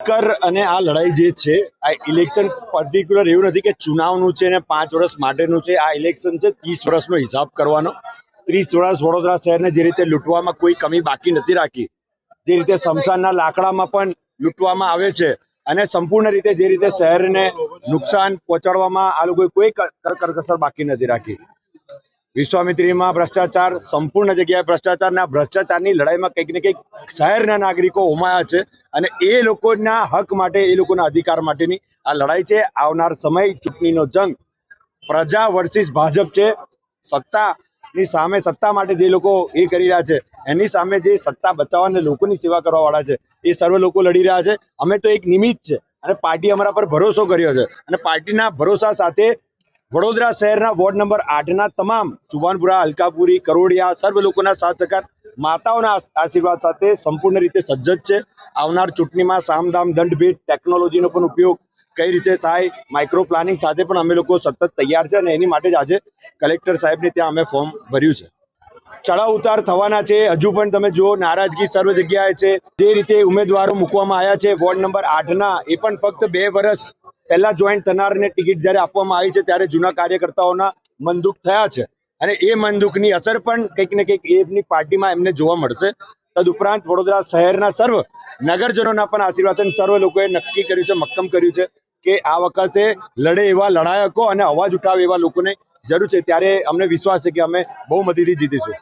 કર અને આ લડાઈ જે છે આ ઇલેક્શન પર્ટિક્યુલર એવું નથી કે ચુનાવનું છે ને 5 વર્ષ માટેનું છે. આ ઇલેક્શન છે 30 વર્ષનો હિસાબ કરવાનો. 30 વર્ષ વડોદરા શહેરને જે રીતે લૂંટવામાં કોઈ કમી બાકી નથી રાખી, જે રીતે શમશાનના લાકડામાં પણ લૂંટવામાં આવે છે અને સંપૂર્ણ રીતે જે રીતે શહેરને નુકસાન પહોંચાડવામાં આ લોકોએ કોઈ કરકસર બાકી નથી રાખી. વિશ્વામિત્રીમાં ભ્રષ્ટાચાર, સંપૂર્ણ જગ્યાએ ભ્રષ્ટાચારના ભ્રષ્ટાચારની લડાઈમાં કંઈક ને કંઈક શહેરના નાગરિકો હોમાયા છે અને એ લોકોના હક માટે, એ લોકોના અધિકાર માટેની આ લડાઈ છે. આવનાર સમય ચૂંટણીનો જંગ પ્રજા વર્સિસ ભાજપ છે. સત્તાની સામે, સત્તા માટે જે લોકો એ કરી રહ્યા છે એની સામે જે સત્તા બચાવવાને લોકોની સેવા કરવા વાળા છે એ સર્વ લોકો લડી રહ્યા છે. અમે તો એક નિમિત્ત છે અને પાર્ટી અમારા પર ભરોસો કર્યો છે અને પાર્ટીના ભરોસા સાથે વડોદરા શહેરના વોર્ડ નંબર 8ના તમામ સુભાનપુરા, અલકાપુરી, કરોડિયા સર્વ લોકોના સાથ સહકાર, માતાઓના આશીર્વાદ સાથે સંપૂર્ણ રીતે સજ્જ છે. આવનાર ચૂંટણીમાં સામદામ દંડ ભેટ ટેકનોલોજીનો પણ ઉપયોગ કઈ રીતે થાય, માઇક્રો પ્લાનિંગ સાથે પણ અમે લોકો સતત તૈયાર છે અને એની માટે જ આજે કલેક્ટર સાહેબને ત્યાં અમે ફોર્મ ભર્યું છે. ચડાવ ઉતાર થવાના છે. હજુ પણ તમે જુઓ નારાજગી સર્વ જગ્યાએ છે. જે રીતે ઉમેદવારો મૂકવામાં આવ્યા છે વોર્ડ નંબર 8ના, એ પણ ફક્ત 2 વર્ષ પહેલા જોઈન્ટ થનારને ટિકિટ જ્યારે આપવામાં આવી છે ત્યારે જૂના કાર્યકર્તાઓના મન દુઃખ થયા છે અને એ મન દુઃખની અસર પણ કંઈક ને કંઈક એમની પાર્ટીમાં એમને જોવા મળશે. તદુપરાંત વડોદરા શહેરના સર્વ નગરજનોના પણ આશીર્વાદ સર્વ લોકોએ નક્કી કર્યું છે, મક્કમ કર્યું છે કે આ વખતે લડે એવા લડાયકો અને અવાજ ઉઠાવે એવા લોકોને જરૂર છે. ત્યારે અમને વિશ્વાસ છે કે અમે બહુમતીથી જીતીશું.